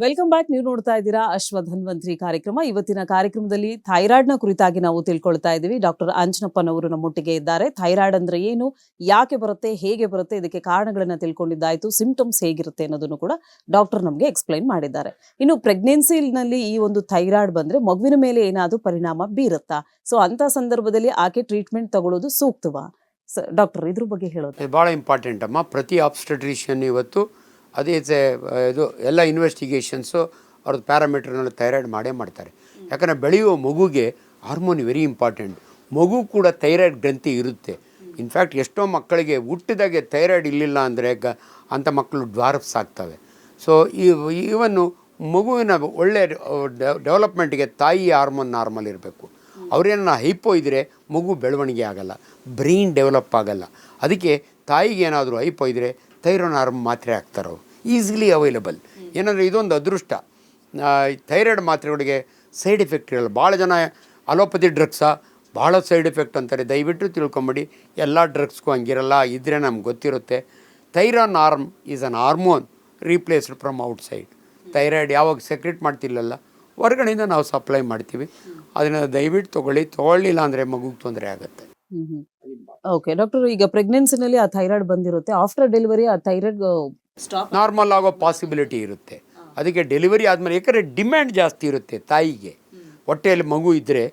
Welcome back. ನೀವು ನೋಡ್ತಾ ಇದ್ದೀರಾ ಅಶ್ವಧನ್ವಂತ್ರಿ ಕಾರ್ಯಕ್ರಮ. ಇವತ್ತಿನ ಕಾರ್ಯಕ್ರಮದಲ್ಲಿ ಥೈರಾಯ್ಡ್ನ ಕುರಿತಾಗಿ ನಾವು ತಿಳ್ಕೊಳ್ತಾ ಇದ್ದೀವಿ. ಡಾಕ್ಟರ್ ಅಂಜನಪ್ಪನವರು ನಮ್ಮೊಟ್ಟಿಗೆ ಇದ್ದಾರೆ. ಥೈರಾಯ್ಡ್ ಅಂದ್ರೆ ಏನು, ಯಾಕೆ ಬರುತ್ತೆ, ಹೇಗೆ ಬರುತ್ತೆ, ಇದಕ್ಕೆ ಕಾರಣಗಳನ್ನ ತಿಳ್ಕೊಂಡಿದ್ದಾಯ್ತು, ಸಿಂಪ್ಟಮ್ಸ್ ಹೇಗಿರುತ್ತೆ ಅನ್ನೋದನ್ನು ಕೂಡ ಡಾಕ್ಟರ್ ನಮಗೆ ಎಕ್ಸ್ಪ್ಲೈನ್ ಮಾಡಿದ್ದಾರೆ. ಇನ್ನು ಪ್ರೆಗ್ನೆನ್ಸಿನಲ್ಲಿ ಈ ಒಂದು ಥೈರಾಯ್ಡ್ ಬಂದ್ರೆ ಮಗುವಿನ ಮೇಲೆ ಏನಾದರೂ ಪರಿಣಾಮ ಬೀರುತ್ತಾ? ಸೊ ಅಂತ ಸಂದರ್ಭದಲ್ಲಿ ಆಕೆ ಟ್ರೀಟ್ಮೆಂಟ್ ತಗೊಳ್ಳೋದು ಸೂಕ್ತವಾ? ಡಾಕ್ಟರ್, ಇದ್ರ ಬಗ್ಗೆ ಹೇಳೋದು ಇದು ಭಾಳ ಇಂಪಾರ್ಟೆಂಟ್ ಅಮ್ಮ. ಪ್ರತಿ ಆಬ್ಸ್ಟೆಟ್ರಿಷಿಯನ್ ಇವತ್ತು ಅದೇ ಇದು ಎಲ್ಲ ಇನ್ವೆಸ್ಟಿಗೇಷನ್ಸು ಅವ್ರದ್ದು ಪ್ಯಾರಾಮೀಟರ್ನಲ್ಲಿ ಥೈರಾಯ್ಡ್ ಮಾಡೇ ಮಾಡ್ತಾರೆ. ಯಾಕಂದರೆ ಬೆಳೆಯುವ ಮಗುಗೆ ಹಾರ್ಮೋನ್ ವೆರಿ ಇಂಪಾರ್ಟೆಂಟ್. ಮಗು ಕೂಡ ಥೈರಾಯ್ಡ್ ಗ್ರಂಥಿ ಇರುತ್ತೆ. ಇನ್ಫ್ಯಾಕ್ಟ್ ಎಷ್ಟೋ ಮಕ್ಕಳಿಗೆ ಹುಟ್ಟಿದಾಗೆ ಥೈರಾಯ್ಡ್ ಇರಲಿಲ್ಲ ಅಂದರೆ ಅಂಥ ಮಕ್ಕಳು ಡ್ವಾರ್ಫ್ಸ್ ಆಗ್ತವೆ. ಸೊ ಈವನ್ನು ಮಗುವಿನ ಒಳ್ಳೆಯ ಡೆವಲಪ್ಮೆಂಟ್ಗೆ ತಾಯಿ ಹಾರ್ಮೋನ್ ನಾರ್ಮಲ್ ಇರಬೇಕು. ಅವರೇನ ಹೈಪೋ ಇದ್ದರೆ ಮಗು ಬೆಳವಣಿಗೆ ಆಗಲ್ಲ, ಬ್ರೈನ್ ಡೆವಲಪ್ ಆಗಲ್ಲ. ಅದಕ್ಕೆ ತಾಯಿಗೆ ಏನಾದರೂ ಹೈಪೋ ಇದ್ದರೆ ಥೈರೋನಾರ್ಮ್ ಮಾತ್ರೆ ಹಾಕ್ತಾರೆ. ಅವರು ಈಸಿಲಿ ಅವೈಲಬಲ್. ಏನಂದರೆ ಇದೊಂದು ಅದೃಷ್ಟ. ಥೈರಾಯ್ಡ್ ಮಾತ್ರೆಗಳಿಗೆ ಸೈಡ್ ಎಫೆಕ್ಟ್ ಇರಲ್ಲ. ಭಾಳ ಜನ ಅಲೋಪತಿ ಡ್ರಗ್ಸಾ ಭಾಳ ಸೈಡ್ ಎಫೆಕ್ಟ್ ಅಂತಾರೆ. ದಯವಿಟ್ಟು ತಿಳ್ಕೊಂಬಿಡಿ, ಎಲ್ಲ ಡ್ರಗ್ಸ್ಗೂ ಹಂಗಿರಲ್ಲ. ಇದ್ದರೆ ನಮ್ಗೆ ಗೊತ್ತಿರುತ್ತೆ. Thyronorm is an hormone replaced from outside. Thyroid ಯಾವಾಗ ಸೆಕ್ರೆಟ್ ಮಾಡ್ತಿಲ್ಲಲ್ಲ, ಹೊರಗಡೆಯಿಂದ ನಾವು ಸಪ್ಲೈ ಮಾಡ್ತೀವಿ. ಅದನ್ನು ದಯವಿಟ್ಟು ತೊಗೊಳ್ಳಿಲ್ಲ ಅಂದರೆ ಮಗುಗೆ ತೊಂದರೆ ಆಗುತ್ತೆ. ಓಕೆ ಡಾಕ್ಟರ್, ಈಗ ಪ್ರೆಗ್ನೆನ್ಸಿನಲ್ಲಿ ಆ ಥೈರಾಯ್ಡ್ ಬಂದಿರುತ್ತೆ, ಆಫ್ಟರ್ ಡೆಲಿವರಿ ಆ ಥೈರಾಯ್ಡ್ ನಾರ್ಮಲ್ ಆಗೋ ಪಾಸಿಬಿಲಿಟಿ ಇರುತ್ತೆ. ಅದಕ್ಕೆ ಡೆಲಿವರಿ ಆದಮೇಲೆ, ಯಾಕಂದರೆ ಡಿಮ್ಯಾಂಡ್ ಜಾಸ್ತಿ ಇರುತ್ತೆ ತಾಯಿಗೆ. ಹೊಟ್ಟೆಯಲ್ಲಿ ಮಗು ಇದ್ದರೆ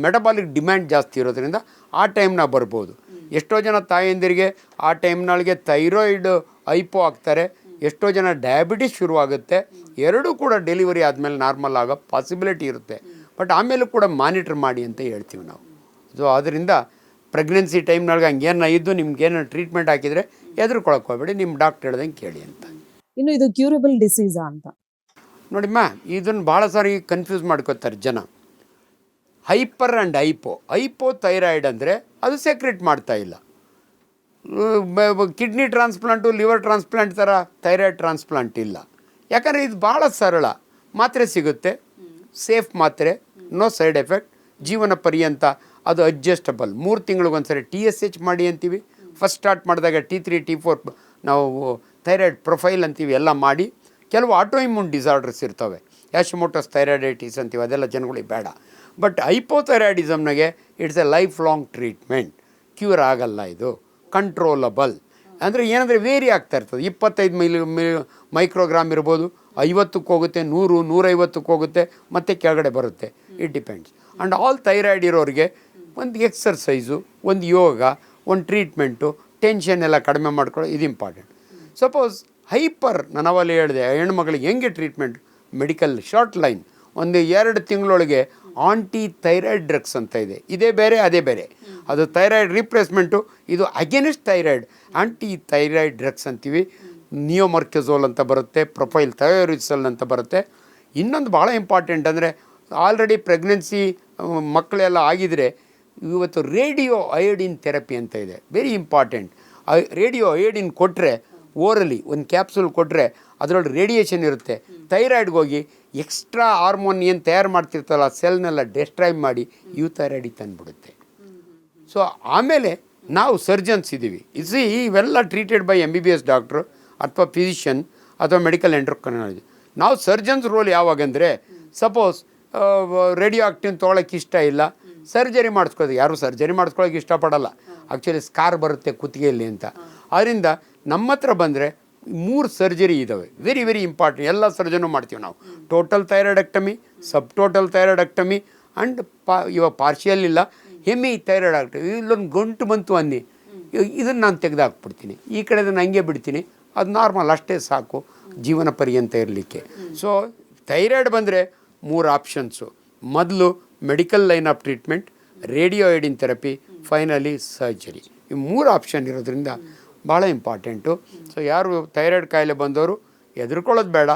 ಮೆಟಬಾಲಿಕ್ ಡಿಮ್ಯಾಂಡ್ ಜಾಸ್ತಿ ಇರೋದ್ರಿಂದ ಆ ಟೈಮ್ನ ಬರ್ಬೋದು. ಎಷ್ಟೋ ಜನ ತಾಯಂದಿರಿಗೆ ಆ ಟೈಮ್ನೊಳಗೆ ಥೈರಾಯ್ಡ್ ಹೈಪೋ ಆಗ್ತಾರೆ. ಎಷ್ಟೋ ಜನ ಡಯಾಬಿಟಿಸ್ ಶುರುವಾಗುತ್ತೆ. ಎರಡೂ ಕೂಡ ಡೆಲಿವರಿ ಆದಮೇಲೆ ನಾರ್ಮಲ್ ಆಗೋ ಪಾಸಿಬಿಲಿಟಿ ಇರುತ್ತೆ. ಬಟ್ ಆಮೇಲೂ ಕೂಡ ಮಾನಿಟ್ರ್ ಮಾಡಿ ಅಂತ ಹೇಳ್ತೀವಿ ನಾವು. ಸೊ ಅದರಿಂದ ಪ್ರೆಗ್ನೆನ್ಸಿ ಟೈಮ್ನೊಳಗೆ ಹಂಗೇನ ಇದ್ದು ನಿಮ್ಗೇನು ಟ್ರೀಟ್ಮೆಂಟ್ ಹಾಕಿದರೆ ಎದುರ್ಕೊಳಕ್ಕೆ ಹೋಗ್ಬೇಡಿ, ನಿಮ್ಮ ಡಾಕ್ಟರ್ ಹೇಳ್ದಂಗೆ ಕೇಳಿ ಅಂತ. ಇನ್ನು ಇದು ಕ್ಯೂರಬಲ್ ಡಿಸೀಸಾ ಅಂತ ನೋಡಿಮ್ಮ, ಇದನ್ನು ಭಾಳ ಸಾರಿ ಕನ್ಫ್ಯೂಸ್ ಮಾಡ್ಕೋತಾರೆ ಜನ. ಹೈಪರ್ ಆ್ಯಂಡ್ ಹೈಪೋ ಥೈರಾಯ್ಡ್ ಅಂದರೆ ಅದು ಸೆಕ್ರೆಟ್ ಮಾಡ್ತಾ ಇಲ್ಲ. ಕಿಡ್ನಿ ಟ್ರಾನ್ಸ್ಪ್ಲಾಂಟು, ಲಿವರ್ ಟ್ರಾನ್ಸ್ಪ್ಲಾಂಟ್ ಥರ ಥೈರಾಯ್ಡ್ ಟ್ರಾನ್ಸ್ಪ್ಲಾಂಟ್ ಇಲ್ಲ. ಯಾಕಂದರೆ ಇದು ಭಾಳ ಸರಳ. ಮಾತ್ರೆ ಸಿಗುತ್ತೆ, ಸೇಫ್ ಮಾತ್ರೆ, ನೋ ಸೈಡ್ ಎಫೆಕ್ಟ್, ಜೀವನ ಪರ್ಯಂತ. ಅದು ಅಡ್ಜಸ್ಟಬಲ್. 3 ತಿಂಗಳಿಗೊಂದ್ಸರಿ TSH ಮಾಡಿ ಅಂತೀವಿ. ಫಸ್ಟ್ ಸ್ಟಾರ್ಟ್ ಮಾಡಿದಾಗ T3 T4 ನಾವು ಥೈರಾಯ್ಡ್ ಪ್ರೊಫೈಲ್ ಅಂತೀವಿ, ಎಲ್ಲ ಮಾಡಿ. ಕೆಲವು ಆಟೋ ಇಮ್ಯೂನ್ ಡಿಸಾರ್ಡರ್ಸ್ ಇರ್ತವೆ, ಹ್ಯಾಶಿಮೋಟೋಸ್ ಥೈರಾಯ್ಡೈಟಿಸ್ ಅಂತೀವಿ, ಅದೆಲ್ಲ ಜನಗಳಿಗೆ ಬೇಡ. ಬಟ್ ಹೈಪೋಥೈರಾಯ್ಡಿಸಮ್ನಾಗೆ it's a life long treatment. Cure ಆಗಲ್ಲ, ಇದು ಕಂಟ್ರೋಲಬಲ್. ಅಂದರೆ ಏನಂದರೆ ವೇರಿ ಆಗ್ತಾ ಇರ್ತದೆ. 25 ಮೈಕ್ರೋಗ್ರಾಮ್ ಇರ್ಬೋದು, 50ಕ್ಕೆ ಹೋಗುತ್ತೆ, 100, 150ಕ್ಕೆ ಹೋಗುತ್ತೆ, ಮತ್ತು ಕೆಳಗಡೆ ಬರುತ್ತೆ. It depends. And all thyroid ಇರೋರಿಗೆ ಒಂದು ಎಕ್ಸರ್ಸೈಸು, ಒಂದು ಯೋಗ, ಒಂದು ಟ್ರೀಟ್ಮೆಂಟು, ಟೆನ್ಷನ್ ಎಲ್ಲ ಕಡಿಮೆ ಮಾಡ್ಕೊಳ್ಳೋ ಇದು ಇಂಪಾರ್ಟೆಂಟ್. ಸಪೋಸ್ ಹೈಪರ್, ನಾನು ಅವಲ್ಲಿ ಹೇಳಿದೆ ಹೆಣ್ಮಗಳಿಗೆ ಹೆಂಗೆ ಟ್ರೀಟ್ಮೆಂಟ್, ಮೆಡಿಕಲ್ ಶಾರ್ಟ್ ಲೈನ್, ಒಂದು 2 ತಿಂಗಳೊಳಗೆ ಆಂಟಿ ಥೈರಾಯ್ಡ್ ಡ್ರಗ್ಸ್ ಅಂತ ಇದೆ. ಇದೇ ಬೇರೆ ಅದೇ ಬೇರೆ. ಅದು ಥೈರಾಯ್ಡ್ ರೀಪ್ಲೇಸ್ಮೆಂಟು, ಇದು agonist thyroid anti thyroid drugs ಅಂತೀವಿ. ನಿಯೋಮರ್ಕೆಝೋಲ್ ಅಂತ ಬರುತ್ತೆ, ಪ್ರೊಫೈಲ್ ಥೈರೋರಿಸಲ್ ಅಂತ ಬರುತ್ತೆ. ಇನ್ನೊಂದು ಭಾಳ ಇಂಪಾರ್ಟೆಂಟ್ ಅಂದರೆ, ಆಲ್ರೆಡಿ ಪ್ರೆಗ್ನೆನ್ಸಿ ಮಕ್ಕಳೆಲ್ಲ ಆಗಿದರೆ ಇವತ್ತು ರೇಡಿಯೋ ಅಯೋಡಿನ್ ಥೆರಪಿ ಅಂತ ಇದೆ, ವೆರಿ ಇಂಪಾರ್ಟೆಂಟ್. ರೇಡಿಯೋ ಅಯೋಡಿನ್ ಕೊಟ್ಟರೆ, ಓರಲಿ ಒಂದು ಕ್ಯಾಪ್ಸೂಲ್ ಕೊಟ್ಟರೆ ಅದರೊಳಗೆ ರೇಡಿಯೇಷನ್ ಇರುತ್ತೆ. ಥೈರಾಯ್ಡ್ಗೆ ಹೋಗಿ ಎಕ್ಸ್ಟ್ರಾ ಹಾರ್ಮೋನ್ ಏನು ತಯಾರು ಮಾಡ್ತಿರ್ತಲ್ಲ ಸೆಲ್ನೆಲ್ಲ ಡೆಸ್ಟ್ರಾಯ್ ಮಾಡಿ ಥೈರಾಯ್ಡಿಗೆ ತಂದುಬಿಡುತ್ತೆ. ಸೊ ಆಮೇಲೆ ನಾವು ಸರ್ಜನ್ಸ್ ಇದ್ದೀವಿ. ಇವೆಲ್ಲ ಟ್ರೀಟೆಡ್ ಬೈ MBBS ಡಾಕ್ಟ್ರು ಅಥವಾ ಫಿಸಿಷಿಯನ್ ಅಥವಾ ಮೆಡಿಕಲ್ ಎಂಟ್ರಪ್ರನರ್. ನಾವು ಸರ್ಜನ್ಸ್ ರೋಲ್ ಯಾವಾಗಂದರೆ, ಸಪೋಸ್ ರೇಡಿಯೋ ಆಕ್ಟಿವ್ ತೊಗೊಳಕ್ಕೆ ಇಷ್ಟ ಇಲ್ಲ, ಸರ್ಜರಿ ಮಾಡಿಸ್ಕೋದು. ಯಾರು ಸರ್ಜರಿ ಮಾಡಿಸ್ಕೊಳ್ಳೋಕೆ ಇಷ್ಟಪಡಲ್ಲ, ಆ್ಯಕ್ಚುಲಿ ಸ್ಕಾರ್ ಬರುತ್ತೆ ಕುತ್ತಿಗೆಯಲ್ಲಿ ಅಂತ. ಆದ್ದರಿಂದ ನಮ್ಮ ಹತ್ರ ಬಂದರೆ 3 ಸರ್ಜರಿ ಇದ್ದಾವೆ, ವೆರಿ ವೆರಿ ಇಂಪಾರ್ಟೆಂಟ್. ಎಲ್ಲ ಸರ್ಜನು ಮಾಡ್ತೀವಿ ನಾವು. ಟೋಟಲ್ ಥೈರಾಯ್ಡೆಕ್ಟಮಿ, ಸಬ್ ಟೋಟಲ್ ಥೈರಾಯ್ಡೆಕ್ಟಮಿ ಆ್ಯಂಡ್ ಇವಾಗ ಪಾರ್ಷಿಯಲ್ ಇಲ್ಲ, ಹೆಮಿ ಥೈರಾಯ್ಡೆಕ್ಟಮಿ. ಇಲ್ಲೊಂದು ಗಂಟು ಬಂತು ಅನ್ನಿ, ಇದನ್ನು ನಾನು ತೆಗೆದಾಕ್ಬಿಡ್ತೀನಿ, ಈ ಕಡೆದನ್ನು ಹಂಗೆ ಬಿಡ್ತೀನಿ. ಅದು ನಾರ್ಮಲ್, ಅಷ್ಟೇ ಸಾಕು ಜೀವನ ಪರ್ಯಂತ ಇರಲಿಕ್ಕೆ. ಸೊ ಥೈರಾಯ್ಡ್ ಬಂದರೆ 3 ಆಪ್ಷನ್ಸು. ಮೊದಲು medical line of treatment, radio iodine therapy, finally surgery. ಈ 3 ಆಪ್ಷನ್ ಇರೋದ್ರಿಂದ ಭಾಳ ಇಂಪಾರ್ಟೆಂಟು. ಸೊ ಯಾರು ಥೈರಾಯ್ಡ್ ಕಾಯಿಲೆ ಬಂದವರು ಹೆದರ್ಕೊಳ್ಳೋದು ಬೇಡ,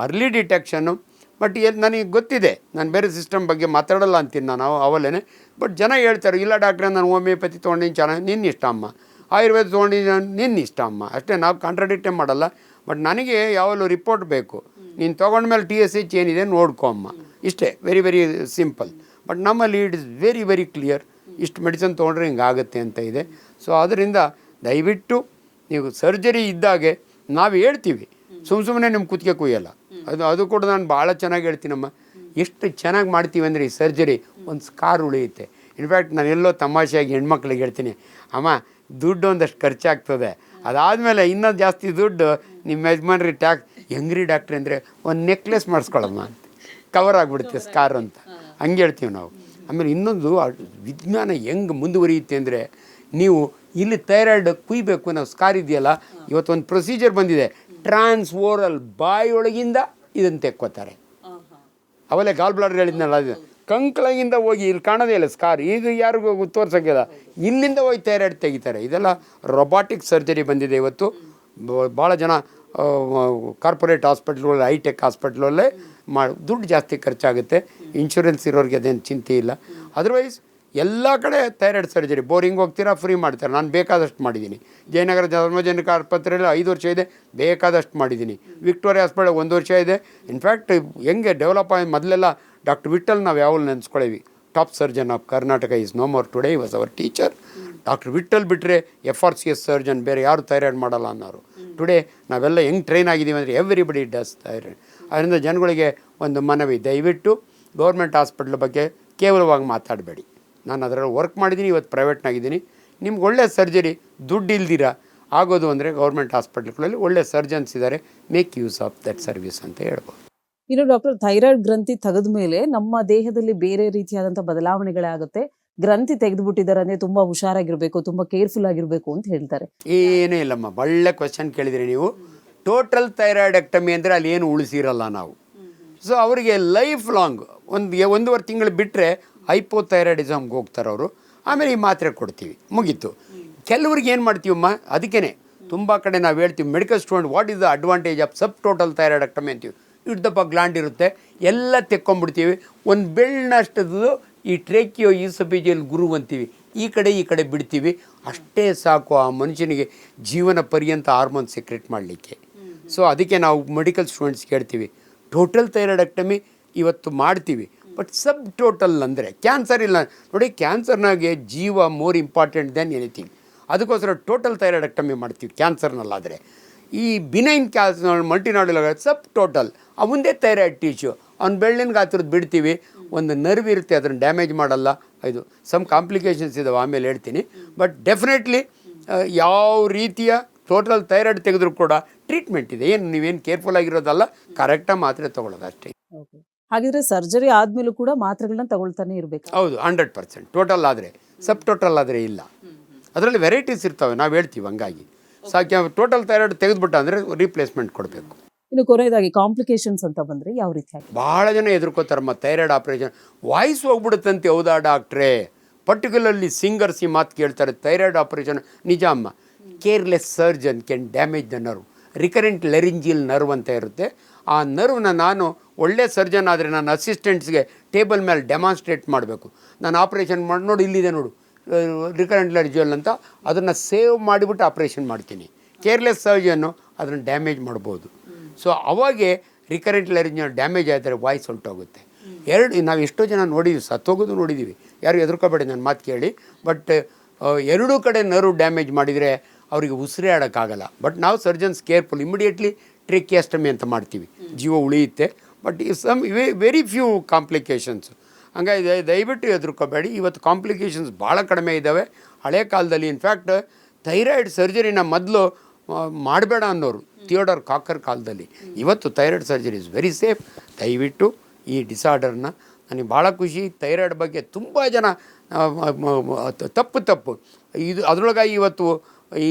ಅರ್ಲಿ ಡಿಟೆಕ್ಷನ್ನು. ಬಟ್ ನನಗೆ ಗೊತ್ತಿದೆ, ನಾನು ಬೇರೆ ಸಿಸ್ಟಮ್ ಬಗ್ಗೆ ಮಾತಾಡಲ್ಲ ಅಂತೀನಿ ನಾನು ಅವಲ್ಲೇ. ಬಟ್ ಜನ ಹೇಳ್ತಾರೆ, ಇಲ್ಲ ಡಾಕ್ಟ್ರೆ ನಾನು ಹೋಮಿಯೋಪತಿ ತೊಗೊಂಡಿನಿ ಚೆನ್ನಾಗಿ, ನಿನ್ನ ಇಷ್ಟ ಅಮ್ಮ, ಆಯುರ್ವೇದ ತೊಗೊಂಡಿನಿ ನಿನ್ನ ಇಷ್ಟ ಅಮ್ಮ, ಅಷ್ಟೇ. ನಾವು ಕಾಂಟ್ರಾಡಿಕ್ಟೇ ಮಾಡಲ್ಲ. ಬಟ್ ನನಗೆ ಯಾವಾಗಲೂ ರಿಪೋರ್ಟ್ ಬೇಕು. ನೀನು ತೊಗೊಂಡ್ಮೇಲೆ TSH ಏನಿದೆ ನೋಡ್ಕೊ ಅಮ್ಮ, ಇಷ್ಟೇ. Very very simple. ಬಟ್ ನಮ್ಮಲ್ಲಿ it is very very clear, ಇಷ್ಟು ಮೆಡಿಸಿನ್ ತೊಗೊಂಡ್ರೆ ಹಿಂಗಾಗುತ್ತೆ ಅಂತ ಇದೆ. ಸೊ ಅದರಿಂದ ದಯವಿಟ್ಟು ನೀವು ಸರ್ಜರಿ ಇದ್ದಾಗೆ ನಾವು ಹೇಳ್ತೀವಿ, ಸುಮ್ಮನೆ ನಿಮ್ಮ ಕುತ್ತಿಗೆ ಕುಯ್ಯಲ್ಲ. ಅದು ಕೂಡ ನಾನು ಭಾಳ ಚೆನ್ನಾಗಿ ಹೇಳ್ತೀನಮ್ಮ. ಎಷ್ಟು ಚೆನ್ನಾಗಿ ಮಾಡ್ತೀವಿ ಅಂದರೆ ಈ ಸರ್ಜರಿ ಒಂದು ಸ್ಕಾರ್ ಉಳಿಯುತ್ತೆ. ಇನ್ಫ್ಯಾಕ್ಟ್ ನಾನು ಎಲ್ಲೋ ತಮಾಷೆಯಾಗಿ ಹೆಣ್ಮಕ್ಳಿಗೆ ಹೇಳ್ತೀನಿ, ಅಮ್ಮ ದುಡ್ಡು ಒಂದಷ್ಟು ಖರ್ಚಾಗ್ತದೆ, ಅದಾದಮೇಲೆ ಇನ್ನೂ ಜಾಸ್ತಿ ದುಡ್ಡು ನಿಮ್ಮ ಯಜಮಾನ್ರಿ ಹೆಂಗ್ರಿ ಡಾಕ್ಟ್ರಿ ಅಂದರೆ ಒಂದು ನೆಕ್ಲೆಸ್ ಮಾಡಿಸ್ಕೊಳಮ್ಮ ಅಂತ, ಕವರ್ ಆಗಿಬಿಡುತ್ತೆ ಸ್ಕಾರ್ ಅಂತ, ಹಂಗೆ ಹೇಳ್ತೀವಿ ನಾವು. ಆಮೇಲೆ ಇನ್ನೊಂದು ವಿಜ್ಞಾನ ಹೆಂಗೆ ಮುಂದುವರಿಯುತ್ತೆ ಅಂದರೆ, ನೀವು ಇಲ್ಲಿ ಥೈರಾಯ್ಡ್ ಕುಯ್ಬೇಕು, ನಾವು ಸ್ಕಾರ್ ಇದೆಯಲ್ಲ, ಇವತ್ತೊಂದು ಪ್ರೊಸೀಜರ್ ಬಂದಿದೆ, ಟ್ರಾನ್ಸ್ ಓರಲ್ ಬಾಯಿಯೊಳಗಿಂದ ಇದನ್ನು ತೆಕ್ಕೋತಾರೆ. ಅವಲೇ ಗಾಲ್ ಬ್ಲಾಡರ್ ಹೇಳಿದ್ನಲ್ಲ, ಅದು ಕಂಕ್ಳಗಿಂದ ಹೋಗಿ ಇಲ್ಲಿ ಕಾಣೋದೇ ಇಲ್ಲ ಸ್ಕಾರ್, ಈಗ ಯಾರಿಗೂ ತೋರ್ಸೋಕ್ಕಿಲ್ಲ, ಇಲ್ಲಿಂದ ಹೋಗಿ ಥೈರಾಯ್ಡ್ ತೆಗಿತಾರೆ. ಇದೆಲ್ಲ ರೊಬಾಟಿಕ್ ಸರ್ಜರಿ ಬಂದಿದೆ ಇವತ್ತು. ಭಾಳ ಜನ ಕಾರ್ಪೊರೇಟ್ ಹಾಸ್ಪಿಟ್ಲ್ಗಳಲ್ಲಿ, ಹೈಟೆಕ್ ಹಾಸ್ಪಿಟ್ಲಲ್ಲೇ ದುಡ್ಡು ಜಾಸ್ತಿ ಖರ್ಚಾಗುತ್ತೆ. ಇನ್ಶೂರೆನ್ಸ್ ಇರೋರಿಗೆ ಅದೇನು ಚಿಂತೆ ಇಲ್ಲ. ಅದರ್ವೈಸ್ ಎಲ್ಲ ಕಡೆ ಥೈರಾಯ್ಡ್ ಸರ್ಜರಿ, ಬೋರಿಂಗ್ ಹೋಗ್ತೀರಾ ಫ್ರೀ ಮಾಡ್ತಾರೆ. ನಾನು ಬೇಕಾದಷ್ಟು ಮಾಡಿದ್ದೀನಿ. ಜಯನಗರ ಸಾರ್ವಜನಿಕ ಆಸ್ಪತ್ರೆಯಲ್ಲಿ 5 ವರ್ಷ ಇದೆ, ಬೇಕಾದಷ್ಟು ಮಾಡಿದ್ದೀನಿ. ವಿಕ್ಟೋರಿಯಾ ಹಾಸ್ಪಿಟಲ್ 1 ವರ್ಷ ಇದೆ. ಇನ್ಫ್ಯಾಕ್ಟ್ ಹೆಂಗೆ ಡೆವಲಪ್ ಆಗಿ, ಮೊದಲೆಲ್ಲ ಡಾಕ್ಟರ್ ವಿಠಲ್ ನಾವು ಯಾವಾಗಲೂ ನೆನೆಸ್ಕೊಳ್ಳೇವಿ, top surgeon of Karnataka is no more today, was our teacher. Doctor Vithal ಬಿಟ್ಟರೆ FRCS ಸರ್ಜನ್ ಬೇರೆ ಯಾರು ಥೈರಾಯ್ಡ್ ಮಾಡಲ್ಲ ಅನ್ನೋರು. ಟುಡೇ ನಾವೆಲ್ಲ ಹೆಂಗೆ ಟ್ರೈನ್ ಆಗಿದ್ದೀವಿ ಅಂದರೆ ಎವ್ರಿಬಡಿ ಡಸ್ ಥೈರಾಯ್ಡ್. ಅದರಿಂದ ಜನಗಳಿಗೆ ಒಂದು ಮನವಿ, ದಯವಿಟ್ಟು ಗೌರ್ಮೆಂಟ್ ಹಾಸ್ಪಿಟ್ಲ್ ಬಗ್ಗೆ ಕೇವಲವಾಗಿ ಮಾತಾಡಬೇಡಿ. ನಾನು ಅದರಲ್ಲಿ ವರ್ಕ್ ಮಾಡಿದ್ದೀನಿ, ಇವತ್ತು ಪ್ರೈವೇಟ್ನಾಗಿದ್ದೀನಿ. ನಿಮ್ಗೆ ಒಳ್ಳೆ ಸರ್ಜರಿ ದುಡ್ಡು ಇಲ್ದಿರ ಆಗೋದು ಅಂದರೆ ಗೌರ್ಮೆಂಟ್ ಹಾಸ್ಪಿಟ್ಲ್ಗಳಲ್ಲಿ ಒಳ್ಳೆ ಸರ್ಜನ್ಸ್ ಇದ್ದಾರೆ, make use of that service ಅಂತ ಹೇಳ್ಬೋದು. ಇನ್ನು ಡಾಕ್ಟರ್, ಥೈರಾಯ್ಡ್ ಗ್ರಂಥಿ ತೆಗೆದ ಮೇಲೆ ನಮ್ಮ ದೇಹದಲ್ಲಿ ಬೇರೆ ರೀತಿಯಾದಂಥ ಬದಲಾವಣೆಗಳೇ ಆಗುತ್ತೆ. ಗ್ರಂಥಿ ತೆಗೆದುಬಿಟ್ಟಿದ್ದಾರೆ ಅಂದರೆ ತುಂಬ ಹುಷಾರಾಗಿರಬೇಕು, ತುಂಬ ಕೇರ್ಫುಲ್ ಆಗಿರಬೇಕು ಅಂತ ಹೇಳ್ತಾರೆ. ಏನೂ ಇಲ್ಲಮ್ಮ, ಒಳ್ಳೆ ಕ್ವೆಶನ್ ಕೇಳಿದಿರಿ ನೀವು. ಟೋಟಲ್ ಥೈರಾಯ್ಡೆಕ್ಟಮಿ ಅಂದರೆ ಅಲ್ಲಿ ಏನು ಉಳಿಸಿರಲ್ಲ ನಾವು. ಸೊ ಅವರಿಗೆ ಲೈಫ್ ಲಾಂಗ್ 1.5 ತಿಂಗಳು ಬಿಟ್ಟರೆ ಹೈಪೋಥೈರಾಯ್ಡಿಸಮ್ಗೆ ಹೋಗ್ತಾರೆ ಅವರು. ಆಮೇಲೆ ಈ ಮಾತ್ರೆ ಕೊಡ್ತೀವಿ, ಮುಗೀತು. ಕೆಲವ್ರಿಗೆ ಏನು ಮಾಡ್ತೀವಮ್ಮ, ಅದಕ್ಕೇ ತುಂಬ ಕಡೆ ನಾವು ಹೇಳ್ತೀವಿ, medical student what is the advantage of sub total thyroidectomy ಅಂತೀವಿ. ಇಡ್ದಪ್ಪ ಗ್ಲ್ಯಾಂಡ್ ಇರುತ್ತೆ, ಎಲ್ಲ ತೆಕ್ಕೊಂಡ್ಬಿಡ್ತೀವಿ. ಒಂದು ಬೆಳ್ಳನಷ್ಟದ್ದು ಈ ಟ್ರೇಕಿಯೋ ಈಸೋಫೇಜಿಯಲ್ ಗ್ರೂವ್ ಅಂತೀವಿ, ಈ ಕಡೆ ಬಿಡ್ತೀವಿ. ಅಷ್ಟೇ ಸಾಕು ಆ ಮನುಷ್ಯನಿಗೆ ಜೀವನ ಪರ್ಯಂತ ಹಾರ್ಮೋನ್ ಸೆಕ್ರೆಟ್ ಮಾಡಲಿಕ್ಕೆ. ಸೊ ಅದಕ್ಕೆ ನಾವು ಮೆಡಿಕಲ್ ಸ್ಟೂಡೆಂಟ್ಸ್ ಕೇಳ್ತೀವಿ, ಟೋಟಲ್ ಥೈರಾಯ್ಡೆಕ್ಟಮಿ ಇವತ್ತು ಮಾಡ್ತೀವಿ, ಬಟ್ ಸಬ್ ಟೋಟಲ್ ಅಂದರೆ ಕ್ಯಾನ್ಸರ್ ಇಲ್ಲ ನೋಡಿ. ಕ್ಯಾನ್ಸರ್ನಾಗೆ ಜೀವ ಮೋರ್ ಇಂಪಾರ್ಟೆಂಟ್ ದೆನ್ ಎನಿಥಿಂಗ್. ಅದಕ್ಕೋಸ್ಕರ ಟೋಟಲ್ ಥೈರಾಯ್ಡೆಕ್ಟಮಿ ಮಾಡ್ತೀವಿ ಕ್ಯಾನ್ಸರ್ನಲ್ಲಾದರೆ. ಈ ಬಿನೈನ್ ಕ್ಯಾನ್ಸರ್ ಮಲ್ಟಿನಾಡ್ಯುಲರ್ ಸಬ್ ಟೋಟಲ್ ಮುಂದೆ ಥೈರಾಯ್ಡ್ ಟಿಶ್ಯೂ ಅವ್ನು ಬೆಳ್ಳಿನ ಗಾತ್ರದ್ದು ಬಿಡ್ತೀವಿ. ಒಂದು ನರ್ವ್ ಇರುತ್ತೆ, ಅದನ್ನು ಡ್ಯಾಮೇಜ್ ಮಾಡಲ್ಲ. ಇದು ಸಮ್ ಕಾಂಪ್ಲಿಕೇಶನ್ಸ್ ಇದಾವೆ, ಆಮೇಲೆ ಹೇಳ್ತೀನಿ. ಬಟ್ ಡೆಫಿನೆಟ್ಲಿ ಯಾವ ರೀತಿಯ ಟೋಟಲ್ ಥೈರಾಯ್ಡ್ ತೆಗೆದ್ರೂ ಕೂಡ ಟ್ರೀಟ್ಮೆಂಟ್ ಇದೆ. ಏನು ನೀವೇನು ಕೇರ್ಫುಲ್ ಆಗಿರೋದಲ್ಲ, ಕರೆಕ್ಟಾಗಿ ಮಾತ್ರೆ ತೊಗೊಳ್ಳೋದು ಅಷ್ಟೇ. ಹಾಗಿದ್ರೆ ಸರ್ಜರಿ ಆದ್ಮೇಲೂ ಕೂಡ ಮಾತ್ರೆಗಳನ್ನ ತಗೊಳ್ತಾನೆ ಇರಬೇಕು? ಹೌದು, 100%. ಟೋಟಲ್ ಆದರೆ, ಸಬ್ ಟೋಟಲ್ ಆದರೆ ಇಲ್ಲ. ಅದರಲ್ಲಿ ವೆರೈಟೀಸ್ ಇರ್ತವೆ, ನಾವು ಹೇಳ್ತೀವಿ. ಹಂಗಾಗಿ ಸಾಕಿ ಟೋಟಲ್ ಥೈರಾಯ್ಡ್ ತೆಗೆದುಬಿಟ್ಟ ಅಂದರೆ ರೀಪ್ಲೇಸ್ಮೆಂಟ್ ಕೊಡಬೇಕು. ಇನ್ನು ಕೊನೆಯದಾಗಿ ಕಾಂಪ್ಲಿಕೇಶನ್ಸ್ ಅಂತ ಬಂದರೆ ಯಾವ ರೀತಿಯಾಗಿ? ಭಾಳ ಜನ ಹೆದರ್ಕೋತಾರಮ್ಮ, ಥೈರಾಯ್ಡ್ ಆಪ್ರೇಷನ್ ವಾಯ್ಸ್ ಹೋಗ್ಬಿಡುತ್ತಂತೆ. ಹೌದಾ ಡಾಕ್ಟ್ರೇ? ಪರ್ಟಿಕ್ಯುಲರ್ಲಿ ಸಿಂಗರ್ಸ್ ಈ ಮಾತು ಕೇಳ್ತಾರೆ. ಥೈರಾಯ್ಡ್ ಆಪ್ರೇಷನ್ ನಿಜ ಅಮ್ಮ. Careless surgeon can damage the nerve. Recurrent laryngeal nerve ಅಂತ ಇರುತ್ತೆ. ಆ ನರ್ವ್ನ ನಾನು ಒಳ್ಳೆ ಸರ್ಜನ್ ಆದರೆ ನನ್ನ ಅಸಿಸ್ಟೆಂಟ್ಸ್ಗೆ ಟೇಬಲ್ ಮೇಲೆ ಡೆಮಾನ್ಸ್ಟ್ರೇಟ್ ಮಾಡಬೇಕು. ನಾನು ಆಪ್ರೇಷನ್ ಮಾಡಿ ನೋಡಿ, ಇಲ್ಲಿದೆ ನೋಡು ರಿಕರೆಂಟ್ ಲೆರಿಂಜಿಯಲ್ ಅಂತ, ಅದನ್ನು ಸೇವ್ ಮಾಡಿಬಿಟ್ಟು ಆಪ್ರೇಷನ್ ಮಾಡ್ತೀನಿ. ಕೇರ್ಲೆಸ್ ಸರ್ಜನ್ನು ಅದನ್ನು ಡ್ಯಾಮೇಜ್ ಮಾಡ್ಬೋದು. ಸೊ ಅವಾಗೆ ರಿಕರೆಂಟ್ ಲೆರಿಂಜಿಯಲ್ ಡ್ಯಾಮೇಜ್ ಆದರೆ ವಾಯ್ಸ್ ಹೊರಟೋಗುತ್ತೆ. ನಾವು ಎಷ್ಟೋ ಜನ ನೋಡಿದ್ದೀವಿ, ಸತ್ತೋಗೋದು ನೋಡಿದ್ದೀವಿ. ಯಾರು ಹೆದರ್ಕೋಬೇಡಿ ನನ್ನ ಮಾತು ಕೇಳಿ. ಬಟ್ ಎರಡೂ ಕಡೆ ನರ್ವ್ ಡ್ಯಾಮೇಜ್ ಮಾಡಿದರೆ ಅವರಿಗೆ ಉಸಿರಾಡೋಕ್ಕಾಗಲ್ಲ. ಬಟ್ ನಾವು ಸರ್ಜನ್ಸ್ ಕೇರ್ಫುಲ್, ಇಮಿಡಿಯೇಟ್ಲಿ ಟ್ರೇಕಿಯಾಸ್ಟಮಿ ಅಂತ ಮಾಡ್ತೀವಿ, ಜೀವ ಉಳಿಯುತ್ತೆ. But some very few complications. ಹಂಗಾಗಿ ದಯವಿಟ್ಟು ಹೆದರ್ಕೋಬೇಡಿ. ಇವತ್ತು ಕಾಂಪ್ಲಿಕೇಶನ್ಸ್ ಭಾಳ ಕಡಿಮೆ ಇದ್ದಾವೆ. ಹಳೆ ಕಾಲದಲ್ಲಿ ಇನ್ಫ್ಯಾಕ್ಟ್ ಥೈರಾಯ್ಡ್ ಸರ್ಜರಿನ ಮೊದಲು ಮಾಡಬೇಡ ಅನ್ನೋರು ಥಿಯೋಡರ್ ಕಾಕರ್ ಕಾಲದಲ್ಲಿ. ಇವತ್ತು thyroid surgery is very safe. ದಯವಿಟ್ಟು ಈ ಡಿಸಾರ್ಡರ್ನ, ನನಗೆ ಭಾಳ ಖುಷಿ. ಥೈರಾಯ್ಡ್ ಬಗ್ಗೆ ತುಂಬ ಜನ ತಪ್ಪು ಇದು ಅದರೊಳಗಾಗಿ ಇವತ್ತು ಈ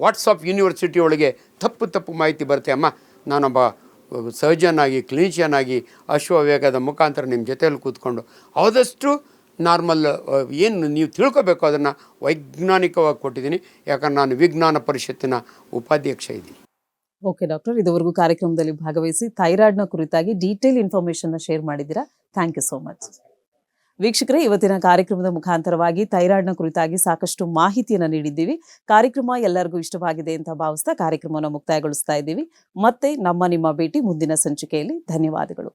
ವಾಟ್ಸಪ್ ಯೂನಿವರ್ಸಿಟಿ ಒಳಗೆ ತಪ್ಪು ಮಾಹಿತಿ ಬರುತ್ತೆ. ಅಮ್ಮ, ನಾನೊಬ್ಬ ಸರ್ಜನ್ ಆಗಿ, ಕ್ಲಿನಿಷಿಯನ್ ಆಗಿ ಅಶ್ವವೇಗದ ಮುಖಾಂತರ ನಿಮ್ಮ ಜೊತೆಯಲ್ಲಿ ಕೂತ್ಕೊಂಡು ಆದಷ್ಟು ನಾರ್ಮಲ್ ಏನು ನೀವು ತಿಳ್ಕೊಬೇಕು ಅದನ್ನು ವೈಜ್ಞಾನಿಕವಾಗಿ ಕೊಟ್ಟಿದ್ದೀನಿ. ಯಾಕಂದ್ರೆ ನಾನು ವಿಜ್ಞಾನ ಪರಿಷತ್ತಿನ ಉಪಾಧ್ಯಕ್ಷ ಇದ್ದೀನಿ. ಓಕೆ ಡಾಕ್ಟರ್, ಇದುವರೆಗೂ ಕಾರ್ಯಕ್ರಮದಲ್ಲಿ ಭಾಗವಹಿಸಿ ಥೈರಾಯ್ಡ್ನ ಕುರಿತಾಗಿ ಡೀಟೇಲ್ ಇನ್ಫಾರ್ಮೇಷನ್ನ ಶೇರ್ ಮಾಡಿದ್ದೀರಾ. Thank you so much. ವೀಕ್ಷಕರೇ, ಇವತ್ತಿನ ಕಾರ್ಯಕ್ರಮದ ಮುಖಾಂತರವಾಗಿ ಥೈರಾಯ್ಡ್ನ ಕುರಿತಾಗಿ ಸಾಕಷ್ಟು ಮಾಹಿತಿಯನ್ನು ನೀಡಿದ್ದೀವಿ. ಕಾರ್ಯಕ್ರಮ ಎಲ್ಲರಿಗೂ ಇಷ್ಟವಾಗಿದೆ ಅಂತ ಭಾವಿಸ್ತಾ ಕಾರ್ಯಕ್ರಮವನ್ನು ಮುಕ್ತಾಯಗೊಳಿಸ್ತಾ ಇದ್ದೀವಿ. ಮತ್ತೆ ನಿಮ್ಮ ಭೇಟಿ ಮುಂದಿನ ಸಂಚಿಕೆಯಲ್ಲಿ. ಧನ್ಯವಾದಗಳು.